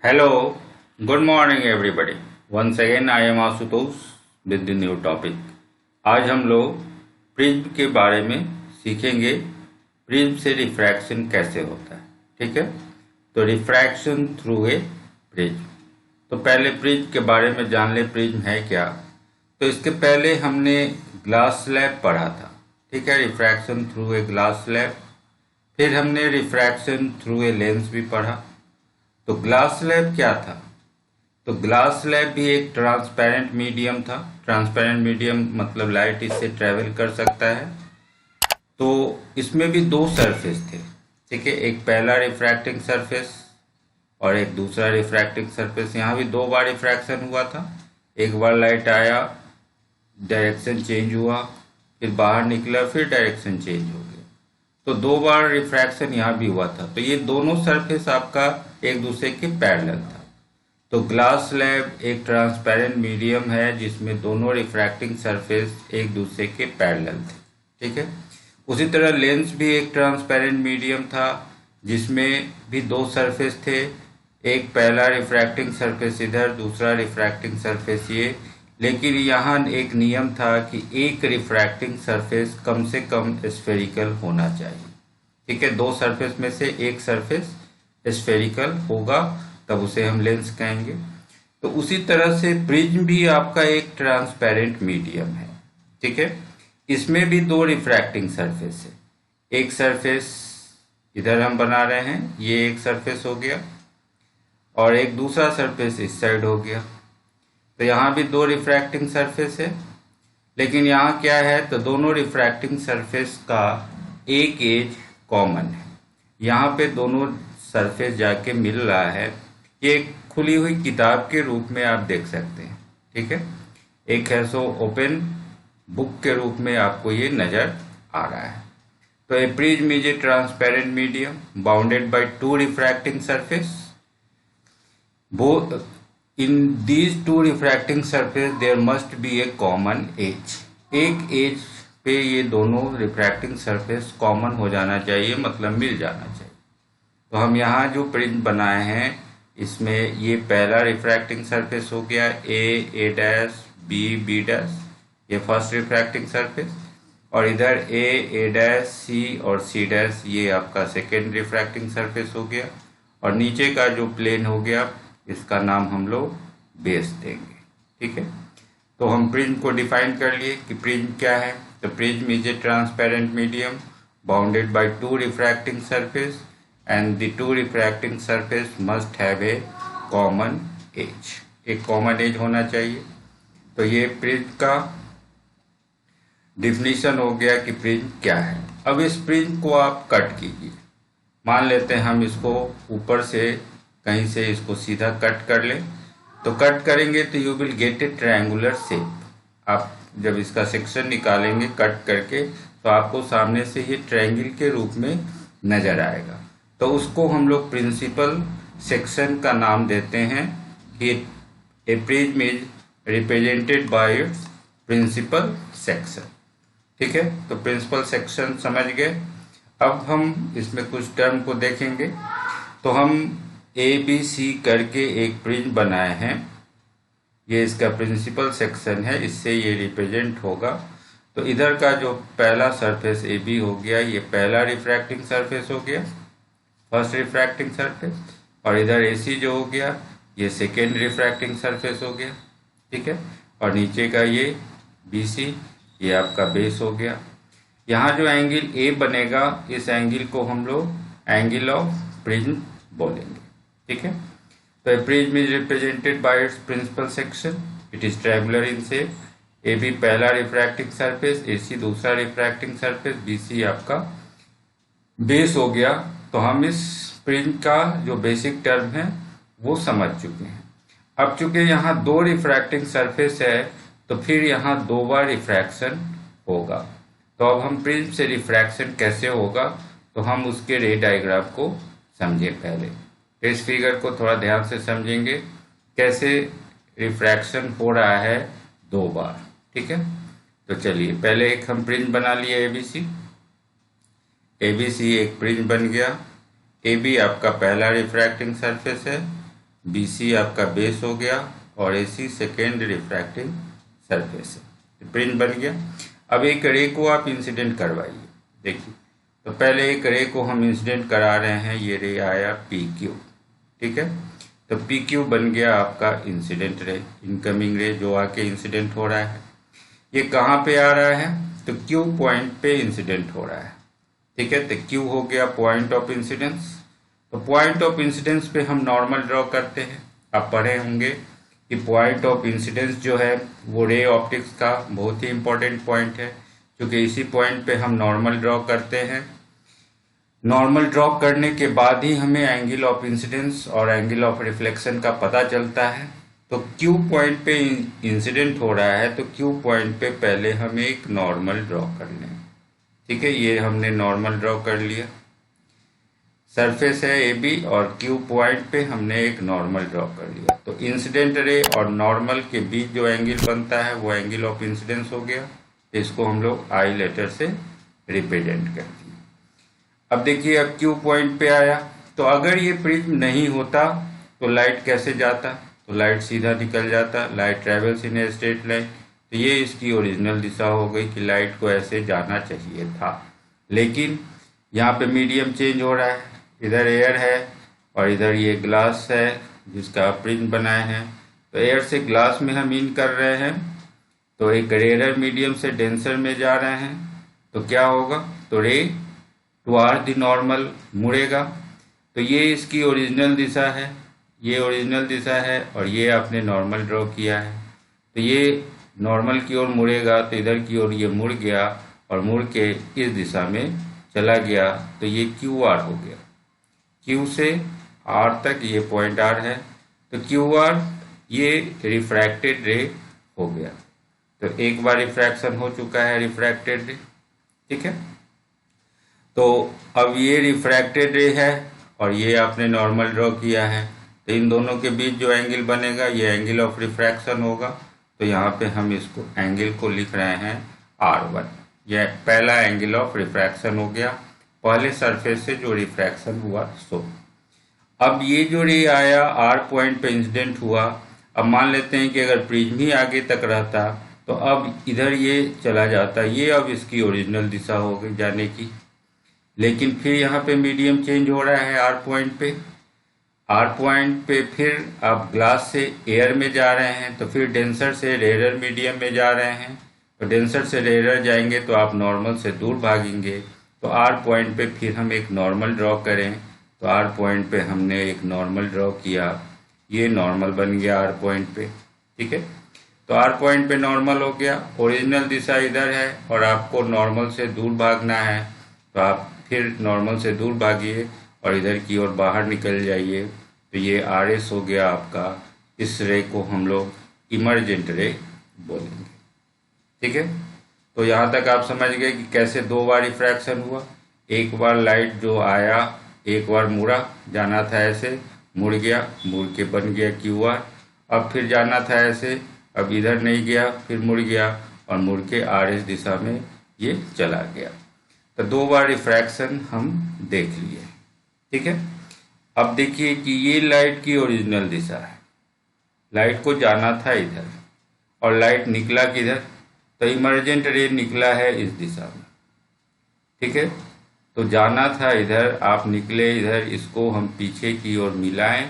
Hello, good morning everybody. Once again I am Asutosh with the new topic. आज हम लोग prism के बारे में सीखेंगे। प्रिज्म से रिफ्रैक्शन कैसे होता है, ठीक है। तो रिफ्रैक्शन थ्रू ए प्रिज्म। तो पहले प्रिज्म के बारे में जान ले, प्रिज्म है क्या। तो इसके पहले हमने ग्लास स्लैब पढ़ा था, ठीक है, refraction through a glass slab. फिर हमने रिफ्रैक्शन थ्रू ए लेंस भी पढ़ा। तो ग्लास स्लैब क्या था? तो ग्लास स्लैब भी एक ट्रांसपेरेंट मीडियम था। ट्रांसपेरेंट मीडियम मतलब लाइट इससे ट्रेवल कर सकता है। तो इसमें भी दो सरफेस थे, ठीक है, एक पहला रिफ्रैक्टिंग सरफेस और एक दूसरा रिफ्रैक्टिंग सरफेस। यहाँ भी दो बार रिफ्रैक्शन हुआ था। एक बार लाइट आया, डायरेक्शन चेंज हुआ, फिर बाहर निकला, फिर डायरेक्शन चेंज हो गया। तो दो बार रिफ्रैक्शन यहाँ भी हुआ था। तो ये दोनों सरफेस आपका एक दूसरे के पैरेलल था। तो ग्लास स्लैब एक ट्रांसपेरेंट मीडियम है जिसमें दोनों रिफ्रैक्टिंग सरफेस एक दूसरे के पैरेलल थे, ठीक है। उसी तरह लेंस भी एक ट्रांसपेरेंट मीडियम था जिसमें भी दो सरफेस थे, एक पहला रिफ्रैक्टिंग सरफेस इधर, दूसरा रिफ्रैक्टिंग सरफेस ये। लेकिन यहाँ एक नियम था कि एक रिफ्रैक्टिंग सरफेस कम से कम स्फेरिकल होना चाहिए, ठीक है। दो सरफेस में से एक सरफेस स्फेरिकल होगा तब उसे हम लेंस कहेंगे। तो उसी तरह से प्रिज्म भी आपका एक ट्रांसपेरेंट मीडियम है, ठीक है। इसमें भी दो रिफ्रैक्टिंग सरफेस है। एक सरफेस इधर हम बना रहे हैं, ये एक सरफेस हो गया, और एक दूसरा सरफेस इस साइड हो गया। तो यहाँ भी दो रिफ्रैक्टिंग सरफेस है। लेकिन यहाँ क्या है, तो दोनों रिफ्रैक्टिंग सरफेस का एक एज कॉमन है। यहाँ पे दोनों सरफेस जाके मिल रहा है। ये एक खुली हुई किताब के रूप में आप देख सकते हैं, ठीक है। एक है सो ओपन बुक के रूप में आपको ये नजर आ रहा है। तो a prism is a transparent medium bounded by two refracting surface. Both in these two refracting surface there must be a common edge. एक एज पे ये दोनों रिफ्रैक्टिंग सरफेस कॉमन हो जाना चाहिए, मतलब मिल जाना चाहिए। तो हम यहाँ जो प्रिज्म बनाए हैं इसमें ये पहला रिफ्रैक्टिंग सरफेस हो गया, ए डैश, बी डैश, ये फर्स्ट रिफ्रैक्टिंग सरफेस। और इधर ए डैश, सी और सी डैश, ये आपका सेकेंड रिफ्रैक्टिंग सरफेस हो गया। और नीचे का जो प्लेन हो गया इसका नाम हम लोग बेस देंगे, ठीक है। तो हम प्रिज्म को डिफाइन कर लिए कि प्रिज्म क्या है। तो prism is a transparent medium bounded by two refracting surface and the two refracting surface must have a common edge। एक कॉमन एज होना चाहिए। तो ये प्रिज्म का डिफिनीशन हो गया कि प्रिज्म क्या है। अब इस प्रिज्म को आप कट कीजिए। मान लेते हैं हम इसको ऊपर से कहीं से इसको सीधा कट कर लें। तो कट करेंगे तो you will get A triangular shape. आप जब इसका सेक्शन निकालेंगे कट करके तो आपको सामने से ये ट्रायंगल के रूप में नजर आएगा। तो उसको हम लोग प्रिंसिपल सेक्शन का नाम देते हैं कि a prism is represented by its principal section, ठीक है। तो प्रिंसिपल सेक्शन समझ गए। अब हम इसमें कुछ टर्म को देखेंगे। तो हम ए बी सी करके एक प्रिज्म बनाए हैं, ये इसका प्रिंसिपल सेक्शन है, इससे ये रिप्रेजेंट होगा। तो इधर का जो पहला सरफेस ए बी हो गया, ये पहला रिफ्रैक्टिंग सरफेस हो गया, फर्स्ट रिफ्रैक्टिंग सरफेस। और इधर AC जो हो गया ये सेकेंड रिफ्रैक्टिंग सरफेस हो गया, ठीक है। और नीचे का ये BC, ये आपका बेस हो गया। यहाँ जो एंगल A बनेगा इस एंगल को हम लोग एंगल ऑफ प्रिज्म बोलेंगे, ठीक है। तो prism is represented by its principal section, it is triangular in shape. AB पहला रिफ्रैक्टिंग सरफेस, AC दूसरा रिफ्रैक्टिंग सरफेस, BC आपका बेस हो गया। तो हम इस प्रिज्म का जो बेसिक टर्म है वो समझ चुके हैं। अब चूंकि यहाँ दो रिफ्रैक्टिंग सरफेस है तो फिर यहाँ दो बार रिफ्रैक्शन होगा। तो अब हम प्रिज्म से रिफ्रैक्शन कैसे होगा तो हम उसके रे डायग्राम को समझें पहले। तो इस फिगर को थोड़ा ध्यान से समझेंगे कैसे रिफ्रैक्शन हो रहा है दो बार, ठीक है। तो चलिए पहले एक हम प्रिज्म बना लिए ABC एक प्रिज्म बन गया। AB आपका पहला रिफ्रैक्टिंग सरफेस है, BC आपका बेस हो गया और AC सेकेंड रिफ्रैक्टिव सरफेस है। प्रिज्म बन गया। अब एक रे को आप इंसिडेंट करवाइए। देखिए, तो पहले एक रे को हम इंसिडेंट करा रहे हैं। ये रे आया PQ, ठीक है। तो PQ बन गया आपका इंसिडेंट रे, इनकमिंग रे जो आके इंसिडेंट हो रहा है। ये कहाँ पे आ रहा है? तो Q पॉइंट पे इंसिडेंट हो रहा है, ठीक है। तो Q हो गया पॉइंट ऑफ इंसिडेंस। तो पॉइंट ऑफ इंसिडेंस पे हम नॉर्मल ड्रॉ करते हैं। आप पढ़े होंगे कि पॉइंट ऑफ इंसिडेंस जो है वो रे ऑप्टिक्स का बहुत ही इंपॉर्टेंट पॉइंट है, क्योंकि इसी पॉइंट पे हम नॉर्मल ड्रॉ करते हैं। नॉर्मल ड्रॉ करने के बाद ही हमें एंगल ऑफ इंसिडेंस और एंगल ऑफ रिफ्लेक्शन का पता चलता है। तो Q पॉइंट पे इंसिडेंट हो रहा है, तो Q पॉइंट पे पहले हमें एक नॉर्मल ड्रॉ कर लें, ठीक है। ये हमने नॉर्मल ड्रॉ कर लिया। सरफेस है AB और Q पॉइंट पे हमने एक नॉर्मल ड्रॉ कर लिया। तो इंसिडेंट रे और नॉर्मल के बीच जो एंगल बनता है वो एंगल ऑफ इंसिडेंस हो गया। तो इसको हम लोग I लेटर से रिप्रेजेंट करते हैं। अब देखिए, अब Q पॉइंट पे आया। तो अगर ये प्रिज्म नहीं होता तो लाइट कैसे जाता? तो लाइट सीधा निकल जाता। Light travels in a straight line. तो ये इसकी ओरिजिनल दिशा हो गई कि लाइट को ऐसे जाना चाहिए था। लेकिन यहाँ पे मीडियम चेंज हो रहा है। इधर एयर है और इधर ये ग्लास है जिसका प्रिज्म बनाए हैं। तो एयर से ग्लास में हम इन कर रहे हैं, तो एक रेयर मीडियम से डेंसर में जा रहे हैं। तो क्या होगा? तो रे टुवार्ड द नॉर्मल मुड़ेगा। तो ये इसकी ओरिजिनल दिशा है, ये ओरिजिनल दिशा है और ये आपने नॉर्मल ड्रॉ किया है। तो ये नॉर्मल की ओर मुड़ेगा, तो इधर की ओर ये मुड़ गया और मुड़ के इस दिशा में चला गया। तो ये QR हो गया। Q से R तक ये पॉइंट R है। तो QR ये रिफ्रैक्टेड रे हो गया। तो एक बार रिफ्रैक्शन हो चुका है, रिफ्रैक्टेड रे, ठीक है। तो अब ये रिफ्रैक्टेड रे है और ये आपने नॉर्मल ड्रॉ किया है। तो इन दोनों के बीच जो एंगल बनेगा ये एंगल ऑफ रिफ्रैक्शन होगा। तो यहाँ पे हम इसको एंगल को लिख रहे हैं R1। यह पहला एंगल ऑफ रिफ्रैक्शन हो गया, पहले सरफेस से जो रिफ्रैक्शन हुआ सो। अब ये जो रे आया R पॉइंट पे इंसिडेंट हुआ। अब मान लेते हैं कि अगर प्रिज्म ही आगे तक रहता तो अब इधर ये चला जाता, ये अब इसकी ओरिजिनल दिशा हो गई जाने की। लेकिन फिर यहाँ पे मीडियम चेंज हो रहा है R पॉइंट पे। R पॉइंट पे फिर आप ग्लास से एयर में जा रहे हैं, तो फिर डेंसर से रेयर मीडियम में जा रहे हैं। तो डेंसर से रेयर जाएंगे तो आप नॉर्मल से दूर भागेंगे। तो R पॉइंट पे फिर हम एक नॉर्मल ड्रॉ करें। तो R पॉइंट पे हमने एक नॉर्मल ड्रॉ किया, ये नॉर्मल बन गया R पॉइंट पे, ठीक है। तो R पॉइंट पे नॉर्मल हो गया। ओरिजिनल दिशा इधर है और आपको नॉर्मल से दूर भागना है, तो आप फिर नॉर्मल से दूर भागिए और इधर की ओर बाहर निकल जाइए। तो ये RS हो गया आपका। इस रे को हम लोग इमर्जेंट रे बोलेंगे, ठीक है। तो यहाँ तक आप समझ गए कि कैसे दो बार रिफ्रैक्शन हुआ। एक बार लाइट जो आया, एक बार मुड़ा, जाना था ऐसे, मुड़ गया, मुड़ के बन गया QR। अब फिर जाना था ऐसे, अब इधर नहीं गया, फिर मुड़ गया और मुड़ के RS दिशा में ये चला गया। तो दो बार रिफ्रैक्शन हम देख लिए, ठीक है। अब देखिए कि ये लाइट की ओरिजिनल दिशा है। लाइट को जाना था इधर और लाइट निकला किधर? तो इमर्जेंट रे निकला है इस दिशा में, ठीक है। तो जाना था इधर, आप निकले इधर, इसको हम पीछे की ओर मिलाएं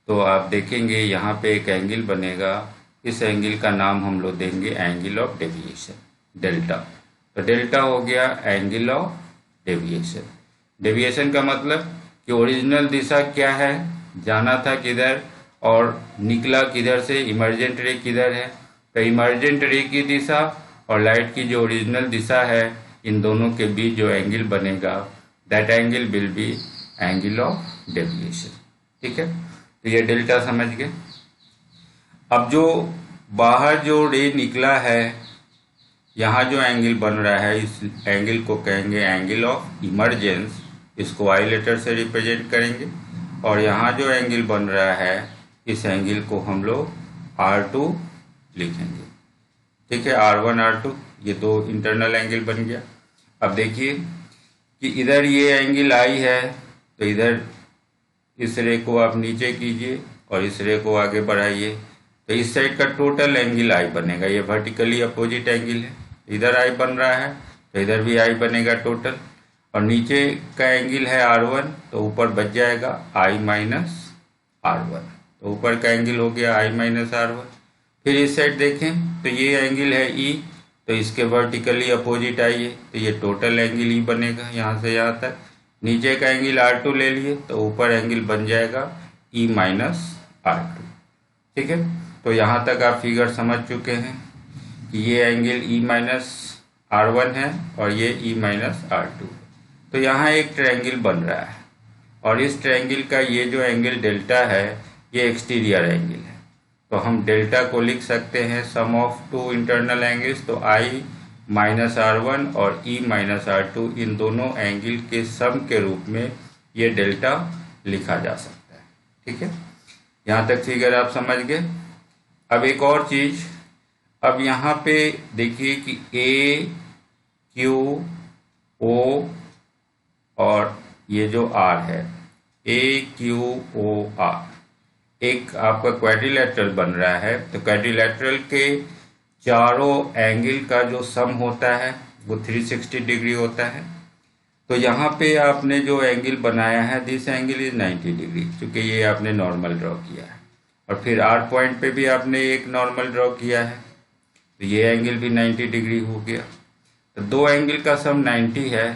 तो आप देखेंगे यहाँ पे एक एंगल बनेगा। इस एंगल का नाम हम लोग देंगे एंगल ऑफ डेविएशन, डेल्टा। तो डेल्टा हो गया एंगल ऑफ डेविएशन। डेविएशन का मतलब कि ओरिजिनल दिशा क्या है, जाना था किधर और निकला किधर से, इमर्जेंट रे किधर है। तो इमर्जेंट रे की दिशा और लाइट की जो ओरिजिनल दिशा है, इन दोनों के बीच जो एंगल बनेगा that angle will be angle of deviation, ठीक है। तो ये डेल्टा समझ गए। अब जो बाहर जो रे निकला है, यहाँ जो एंगल बन रहा है, इस एंगल को कहेंगे एंगल ऑफ इमर्जेंस। इसको I लेटर से रिप्रेजेंट करेंगे। और यहाँ जो एंगल बन रहा है, इस एंगल को हम लोग R2 लिखेंगे, ठीक है। R1 R2 ये दो इंटरनल एंगल बन गया। अब देखिए कि इधर ये एंगल I है, तो इधर इस रे को आप नीचे कीजिए और इस रे को आगे बढ़ाइए तो इस साइड का टोटल एंगल आई बनेगा। ये वर्टिकली अपोजिट एंगल है, इधर आई बन रहा है तो इधर भी आई बनेगा टोटल, और नीचे का एंगल है R1 तो ऊपर बच जाएगा I माइनस R1, तो ऊपर का एंगल हो गया I माइनस R1। फिर इस साइड देखें तो ये एंगल है E, तो इसके वर्टिकली अपोजिट आइए तो ये टोटल एंगल E बनेगा यहाँ से यहाँ तक। नीचे का एंगल R2 ले लिए तो ऊपर एंगल बन जाएगा E माइनस R2। ठीक है, तो यहाँ तक आप फिगर समझ चुके हैं कि ये एंगल E माइनस R1 है और ये E माइनस R2। तो यहाँ एक ट्रायंगल बन रहा है और इस ट्रायंगल का ये जो एंगल डेल्टा है ये एक्सटीरियर एंगल है, तो हम डेल्टा को लिख सकते हैं सम ऑफ टू इंटरनल एंगल्स। तो I माइनस R1 और E माइनस R2 इन दोनों एंगल के सम के रूप में ये डेल्टा लिखा जा सकता है। ठीक है, यहाँ तक फिगर आप समझ गए। अब एक और चीज, अब यहाँ पे देखिए कि A Q O और ये जो R है AQOR एक आपका क्वाड्रिलेटरल बन रहा है, तो क्वाड्रिलेटरल के चारों एंगल का जो सम होता है वो 360 डिग्री होता है। तो यहाँ पे आपने जो एंगल बनाया है दिस एंगल इज 90 डिग्री, क्योंकि ये आपने नॉर्मल ड्रॉ किया है, और फिर R पॉइंट पे भी आपने एक नॉर्मल ड्रॉ किया है तो ये एंगल भी 90 डिग्री हो गया। तो दो एंगल का सम 90 है,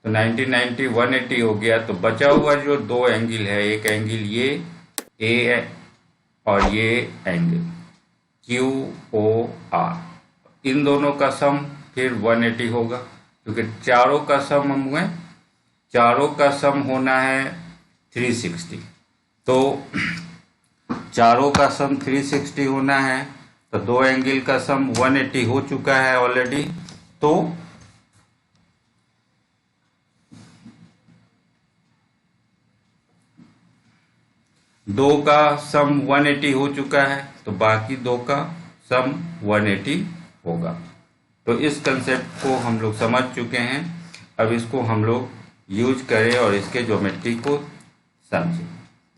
तो 90 90 180 हो गया। तो बचा हुआ जो दो एंगल है, एक एंगल ये A और ये एंगल QOR, इन दोनों का सम फिर 180 होगा, क्योंकि चारों का सम हम हुए, चारों का सम होना है 360। तो चारों का सम 360 होना है, तो दो एंगल का सम 180 हो चुका है ऑलरेडी। तो दो का सम 180 हो चुका है, तो बाकी दो का सम 180 होगा। तो इस कंसेप्ट को हम लोग समझ चुके हैं, अब इसको हम लोग यूज करें और इसके ज्योमेट्री को समझें।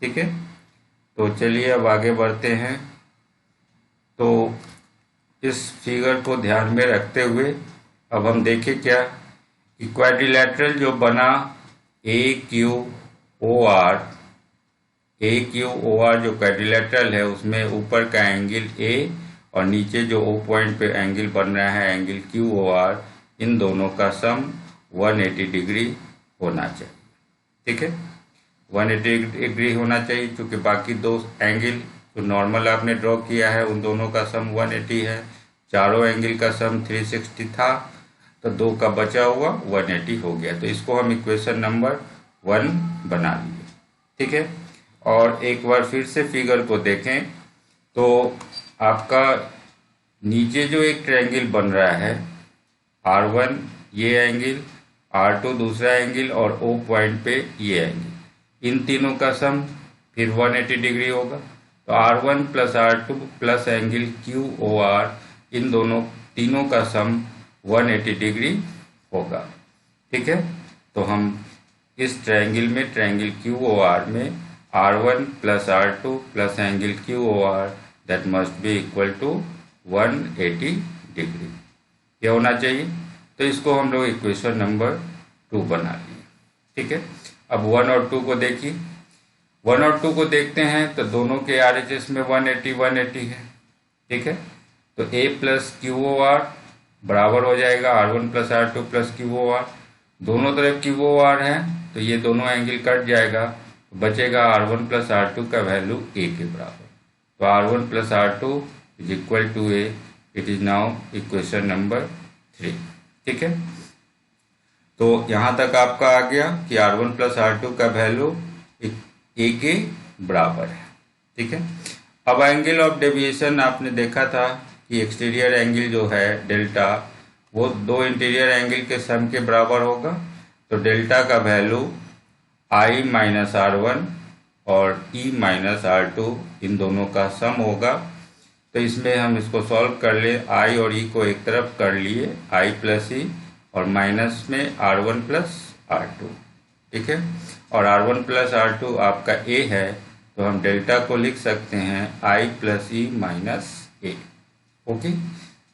ठीक है, तो चलिए अब आगे बढ़ते हैं। तो इस फिगर को ध्यान में रखते हुए अब हम देखें क्या कि क्वाड्रिलेटरल जो बना AQOR जो क्वाड्रिलेटरल है उसमें ऊपर का एंगल A और नीचे जो O पॉइंट पे एंगल बन रहा है एंगल QOR, इन दोनों का सम 180 डिग्री होना चाहिए। ठीक है, 180 डिग्री होना चाहिए, क्योंकि बाकी दो एंगल जो नॉर्मल आपने ड्रॉ किया है उन दोनों का सम 180 है, चारों एंगल का सम 360 था, तो दो का बचा हुआ 180 हो गया। तो इसको हम इक्वेशन नंबर 1 बना लिए। ठीक है, और एक बार फिर से फिगर को देखें तो आपका नीचे जो एक ट्रायंगल बन रहा है R1 ये एंगल, R2 दूसरा एंगल और O पॉइंट पे ये एंगल, इन तीनों का सम फिर 180 डिग्री होगा। तो R1 plus R2 plus angle QOR, इन दोनों तीनों का सम 180 डिग्री होगा। ठीक है, तो हम इस ट्रायंगल में, ट्रायंगल QOR में R1 plus R2 plus angle QOR that must be equal to 180 degree, ये होना चाहिए। तो इसको हम लोग इक्वेशन नंबर 2 बना लिए। ठीक है, अब 1 और 2 को देखिए। 1 और 2 को देखते हैं तो दोनों के RHS में 180 है। ठीक है, तो A प्लस QOR बराबर हो जाएगा R1 plus R2 plus QOR, दोनों तरफ QOR है तो ये दोनों एंगल कट जाएगा, बचेगा R1 प्लस R2 का वैल्यू A के बराबर। तो R1 plus R2 is equal to A, it is now equation number 3। ठीक है, तो यहाँ तक आपका आ गया कि R1 प्लस R2 का वैल्यू A के बराबर है। ठीक है, अब एंगल ऑफ डेविएशन आपने देखा था कि एक्सटीरियर एंगल जो है डेल्टा वो दो इंटीरियर एंगल के सम के बराबर होगा। तो डेल्टा का वैल्यू I माइनस R1 और E माइनस R2 इन दोनों का सम होगा। तो इसमें हम इसको सॉल्व कर ले, I और E को एक तरफ कर लिए I प्लस E और माइनस में R1 प्लस R2। ठीक है, और R1 प्लस R2 आपका A है, तो हम डेल्टा को लिख सकते हैं I plus e minus A. Okay,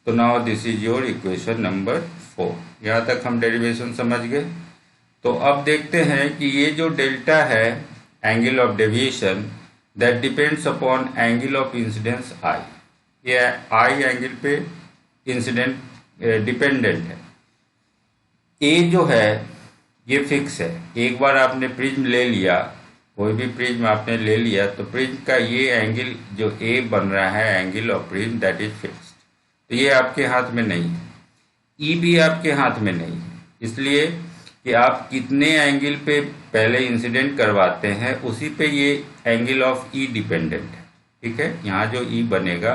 तो now this is your equation number 4। यहाँ तक हम डेरिवेशन समझ गए। तो अब देखते हैं कि ये जो डेल्टा है angle of deviation that depends upon angle of incidence I। ये I एंगल पे इंसिडेंट डिपेंडेंट है। ए जो है ये फिक्स है। एक बार आपने प्रिज्म ले लिया, कोई भी प्रिज्म आपने ले लिया, तो प्रिज्म का ये एंगल जो ए बन रहा है angle of prism that is fixed. तो ये आपके हाथ में नहीं है। ई भी आपके हाथ में नहीं है, इसलिए कि आप कितने एंगल पे पहले इंसिडेंट करवाते हैं उसी पे ये एंगल ऑफ ई डिपेंडेंट है। ठीक है, यहाँ जो ई बनेगा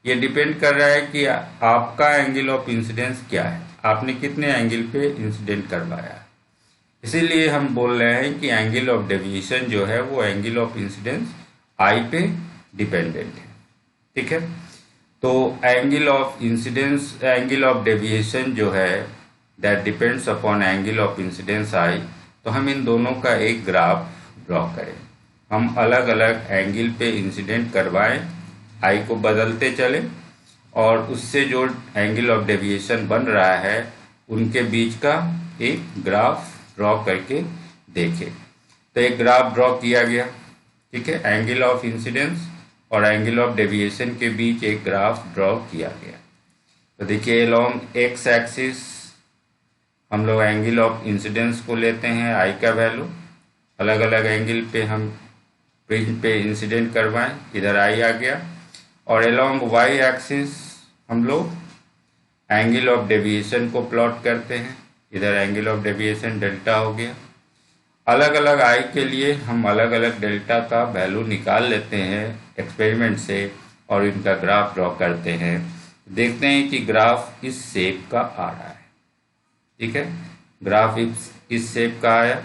ये डिपेंड कर रहा है कि आपका एंगल ऑफ इंसिडेंस क्या है, आपने कितने एंगल पे इंसिडेंट करवाया है। इसीलिए हम बोल रहे हैं कि एंगल ऑफ डेविएशन जो है वो एंगल ऑफ इंसिडेंस आई पे डिपेंडेंट है। ठीक है, तो angle of incidence, angle of deviation जो है that depends upon angle of incidence i. तो हम इन दोनों का एक ग्राफ ड्रॉ करें। हम अलग अलग एंगल पे इंसिडेंट करवाएं, आई को बदलते चले और उससे जो एंगल ऑफ डेविएशन बन रहा है उनके बीच का एक ग्राफ ड्रॉ करके देखें। तो एक ग्राफ ड्रॉ किया गया। ठीक है, एंगल ऑफ इंसिडेंस और एंगल ऑफ डेविएशन के बीच एक ग्राफ ड्रॉ किया गया। तो देखिए अलोंग एक्स एक्सिस हम लोग एंगल ऑफ इंसिडेंस को लेते हैं आई का वैल्यू, अलग अलग एंगल पे हम प्रिज्म पे इंसिडेंट करवाएं, इधर आई आ गया। और अलोंग वाई एक्सिस हम लोग एंगल ऑफ डेविएशन को प्लॉट करते हैं, इधर एंगल ऑफ डेविएशन डेल्टा हो गया। अलग अलग आई के लिए हम अलग अलग डेल्टा का वैल्यू निकाल लेते हैं एक्सपेरिमेंट से और इनका ग्राफ ड्रॉ करते हैं। देखते हैं कि ग्राफ इस शेप का आ रहा है। ठीक है, ग्राफ इस शेप का आया।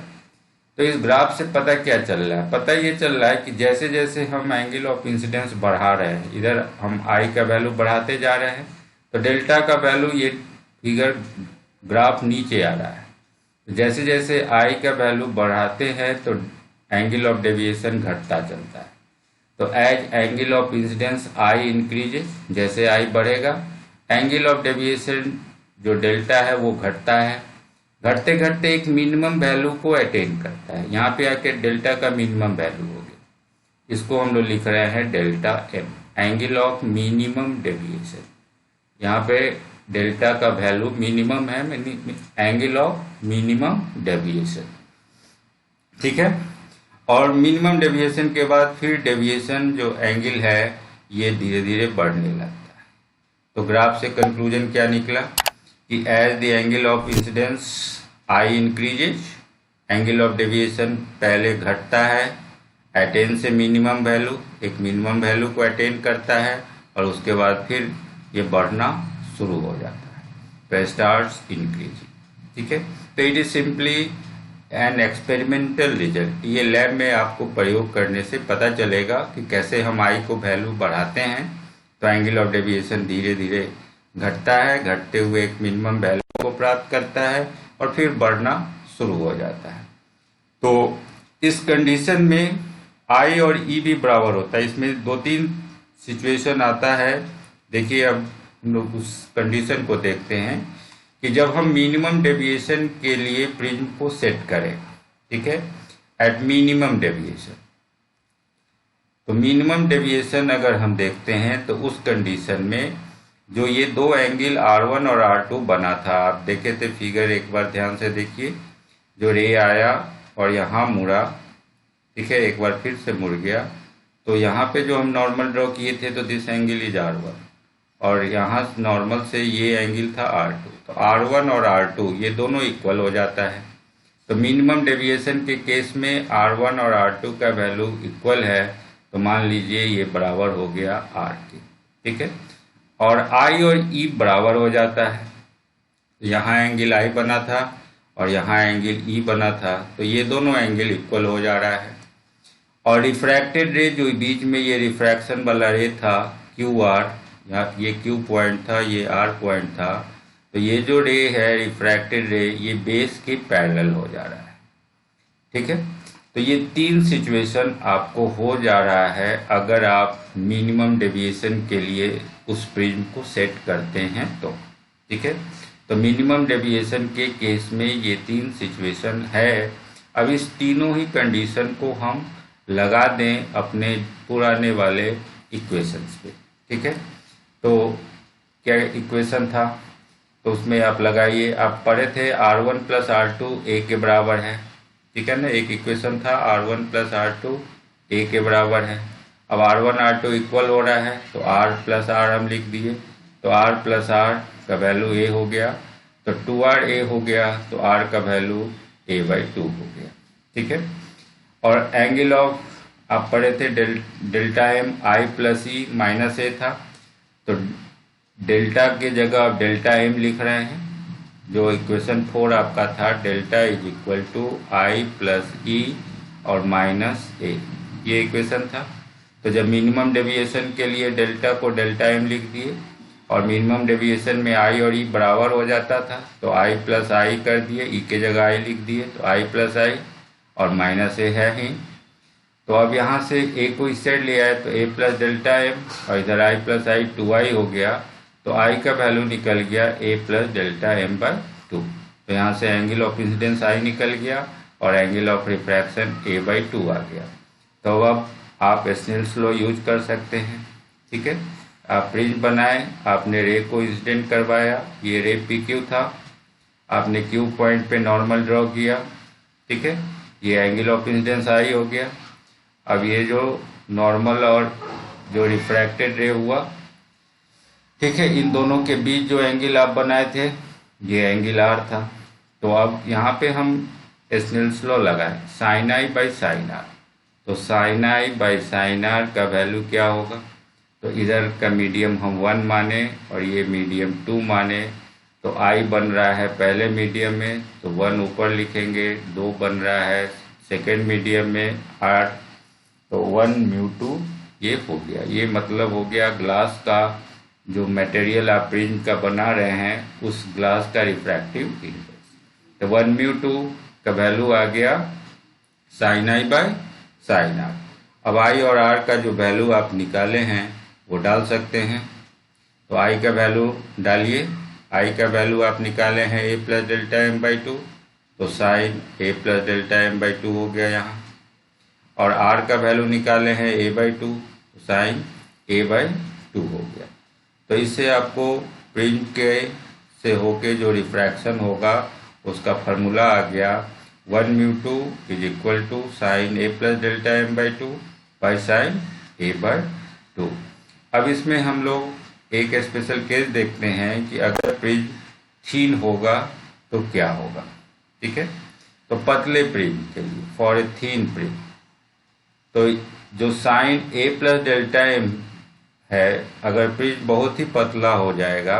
तो इस ग्राफ से पता क्या चल रहा है? पता ये चल रहा है कि जैसे जैसे हम एंगल ऑफ इंसिडेंस बढ़ा रहे हैं, इधर हम आई का वैल्यू बढ़ाते जा रहे हैं, तो डेल्टा का वैल्यू ये फिगर ग्राफ नीचे आ रहा है। जैसे जैसे आई का वैल्यू बढ़ाते हैं तो एंगल ऑफ डेविएशन घटता चलता है। तो as angle of incidence I increases, जैसे आई बढ़ेगा एंगल ऑफ डेविएशन जो डेल्टा है वो घटता है। घटते घटते एक मिनिमम वैल्यू को अटेन करता है। यहाँ पे आके डेल्टा का मिनिमम वैल्यू हो गया, इसको हम लोग लिख रहे हैं delta M, angle of minimum deviation. यहाँ पे डेल्टा का वैल्यू मिनिमम है, एंगल ऑफ मिनिमम डेविएशन। ठीक है, और मिनिमम डेविएशन के बाद फिर डेविएशन जो एंगल है ये धीरे धीरे बढ़ने लगता है। तो ग्राफ से कंक्लूजन क्या निकला कि as the angle of incidence I increases, angle of deviation पहले घटता है, अटेन से मिनिमम वैल्यू, एक मिनिमम वैल्यू को अटेन करता है और उसके बाद फिर ये बढ़ना शुरू हो जाता है, तो स्टार्ट्स इंक्रीजिंग। ठीक है, तो it is simply an experimental result. ये लैब में आपको प्रयोग करने से पता चलेगा कि कैसे हम आई को वैल्यू बढ़ाते हैं तो एंगल ऑफ डेविएशन धीरे धीरे घटता है, घटते हुए एक मिनिमम वैल्यू को प्राप्त करता है और फिर बढ़ना शुरू हो जाता है। तो इस कंडीशन में आई और ई भी बराबर होता है। इसमें दो तीन सिचुएशन आता है। देखिए अब हम लोग उस कंडीशन को देखते हैं कि जब हम मिनिमम डेविएशन के लिए प्रिज्म को सेट करें, ठीक है, एट मिनिमम डेविएशन। तो मिनिमम डेविएशन अगर हम देखते हैं तो उस कंडीशन में जो ये दो एंगल R1 और R2 बना था, आप देखे थे फिगर, एक बार ध्यान से देखिए, जो रे आया और यहाँ मुड़ा, ठीक है, एक बार फिर से मुड़ गया। तो यहाँ पे जो हम नॉर्मल ड्रॉ किए थे तो दिस एंगल इज R1 और यहाँ नॉर्मल से ये एंगल था R2। तो R1 और R2 ये दोनों इक्वल हो जाता है। तो मिनिमम डेविएशन के केस में R1 और R2 का वैल्यू इक्वल है, तो मान लीजिए ये बराबर हो गया R के। ठीक है, और I और E बराबर हो जाता है। यहाँ एंगल I बना था और यहाँ एंगल E बना था, तो ये दोनों एंगल इक्वल हो जा रहा है। और रिफ्रैक्टेड रे जो बीच में ये रिफ्रैक्शन वाला रे था QR, ये Q पॉइंट था, ये R पॉइंट था, तो ये जो रे है रिफ्रैक्टेड रे ये बेस के पैरेलल हो जा रहा है। ठीक है, तो ये 3 सिचुएशन आपको हो जा रहा है अगर आप मिनिमम डेविएशन के लिए उस प्रिज्म को सेट करते हैं तो, ठीक है। तो मिनिमम डेविएशन के केस में ये 3 सिचुएशन है। अब इस तीनों ही कंडीशन को हम लगा दें अपने पुराने वाले इक्वेशंस पे, ठीक है। तो क्या इक्वेशन था, तो उसमें आप लगाइए। आप पढ़े थे R1 प्लस R2 A के बराबर है, ठीक है ना। एक इक्वेशन था R1 प्लस R2 A के बराबर है। अब R1 R2 इक्वल हो रहा है तो R प्लस R हम लिख दिए, तो R प्लस R का वैल्यू A हो गया, तो 2R A हो गया, तो R का वैल्यू A/2 हो गया, ठीक है। और एंगल ऑफ आप पढ़े थे delta M I plus E minus A था, तो डेल्टा के जगह आप डेल्टा M लिख रहे हैं। जो इक्वेशन 4 आपका था delta is equal to I plus E और माइनस A, ये इक्वेशन था। तो जब मिनिमम डेविएशन के लिए डेल्टा को डेल्टा M लिख दिए और मिनिमम डेविएशन में I और E बराबर हो जाता था तो I प्लस I कर दिए, E के जगह I लिख दिए, तो I प्लस I और माइनस A है ही। तो अब यहाँ से A को इस साइड ले आए तो A प्लस डेल्टा M और इधर I प्लस I 2I हो गया, तो I का वैल्यू निकल गया A प्लस डेल्टा M/2। तो यहाँ से एंगल ऑफ इंसिडेंस I निकल गया और एंगल ऑफ रिफ्रैक्शन A/2 आ गया। तो अब आप स्नेल्स लॉ यूज कर सकते हैं, ठीक है। आप प्रिज्म बनाए, आपने रे को इंसिडेंट करवाया, ये रे PQ था, आपने Q पॉइंट पे नॉर्मल ड्रॉ किया, ठीक है। ये एंगल ऑफ इंसिडेंस I हो गया। अब ये जो नॉर्मल और जो रिफ्रैक्टेड रे हुआ, ठीक है, इन दोनों के बीच जो एंगल आप बनाए थे ये एंगल R था। तो अब यहाँ पे हम स्नेल्स लॉ लगाए, sine I by sine R। तो sine I by sine R का वैल्यू क्या होगा, तो इधर का मीडियम हम 1 माने और ये मीडियम 2 माने, तो I बन रहा है पहले मीडियम में तो 1 ऊपर लिखेंगे, 2 बन रहा है सेकेंड मीडियम में R, तो 1 μ2 ये हो गया। ये मतलब हो गया ग्लास का जो मटेरियल आप प्रिज्म का बना रहे हैं उस ग्लास का रिफ्रैक्टिव इंडेक्स। तो 1 μ2 का वैल्यू आ गया sine I by sine R। अब I और R का जो वैल्यू आप निकाले हैं वो डाल सकते हैं। तो I का वैल्यू डालिए, I का वैल्यू आप निकाले हैं A प्लस डेल्टा M/2, तो sign A plus delta M/2 हो गया यहाँ। और R का वैल्यू निकाले हैं A/2, तो साइन A/2 हो गया। तो इससे आपको प्रिज्म के से होके जो रिफ्रैक्शन होगा उसका फार्मूला आ गया 1 μ2 is equal to sine A plus delta M/2 by sine A/2। अब इसमें हम लोग एक स्पेशल केस देखते हैं कि अगर प्रिज्म थीन होगा तो क्या होगा, ठीक है। तो पतले प्रिज्म के लिए, फॉर ए थीन प्रिज्म, तो जो sine A plus delta M है, अगर प्रिज्म बहुत ही पतला हो जाएगा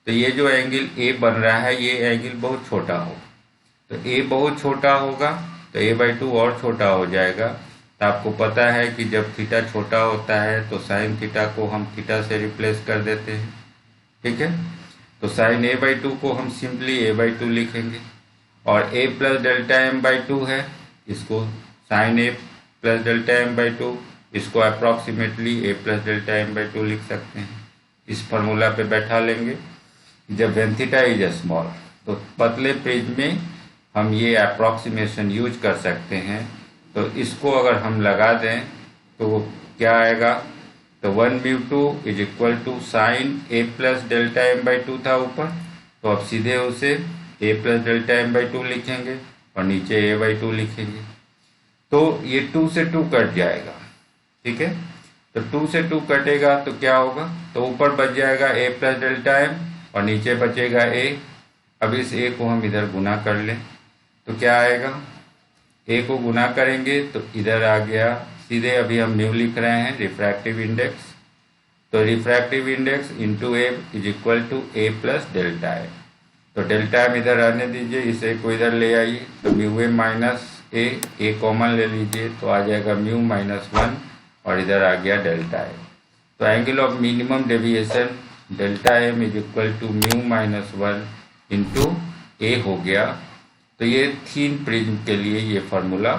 तो ये जो एंगल A बन रहा है ये एंगल बहुत छोटा होगा। तो A बहुत छोटा होगा तो A/2 और छोटा हो जाएगा। तो आपको पता है कि जब थीटा छोटा होता है तो साइन थीटा को हम थीटा से रिप्लेस कर देते हैं, ठीक है। तो साइन A/2 को हम सिंपली A/2 लिखेंगे और A प्लस डेल्टा M/2 है, इसको sign A plus delta M/2, इसको approximately A plus delta M/2 लिख सकते हैं। इस फार्मूला पे बैठा लेंगे। जब वेन थीटा इज स्मॉल, तो पतले प्रिज्म में हम ये अप्रॉक्सीमेशन यूज कर सकते हैं। तो इसको अगर हम लगा दें तो क्या आएगा, तो 1 μ2 is equal to sine A plus delta M/2 था ऊपर, तो अब सीधे उसे A प्लस डेल्टा M/2 लिखेंगे और नीचे A/2 लिखेंगे। तो ये 2 से 2 कट जाएगा, ठीक है। तो 2 से 2 कटेगा तो क्या होगा, तो ऊपर बच जाएगा A प्लस डेल्टा M और नीचे बचेगा A। अब इस A को हम इधर गुना कर लें तो क्या आएगा, A को गुना करेंगे तो इधर आ गया सीधे, अभी हम म्यू लिख रहे हैं रिफ्रैक्टिव इंडेक्स, तो refractive index into A is equal to A plus delta M। तो डेल्टा M इधर आने दीजिए, इस A को इधर ले आइए, तो mu A minus A common ले लीजिए तो आ जाएगा म्यू -1 और इधर आ गया डेल्टा M। तो angle of minimum deviation delta M is equal to mu -1 into A हो गया तो ये थीन प्रिज्म के लिए ये फार्मूला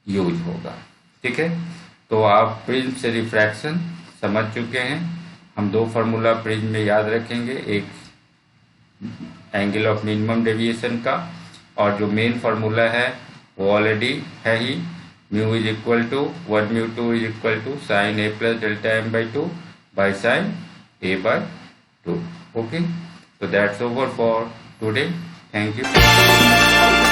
यूज होगा। ठीक है, तो आप प्रिज्म से रिफ्रैक्शन समझ चुके हैं। हम दो फार्मूला प्रिज्म में याद रखेंगे, एक एंगल ऑफ मिनिमम डेविएशन का, और जो मेन फार्मूला है वो ऑलरेडी है ही, mu is equal to 1 mu 2 is equal to sine A plus delta m by 2 by sine A by 2। Okay, so that's over for today. Thank you.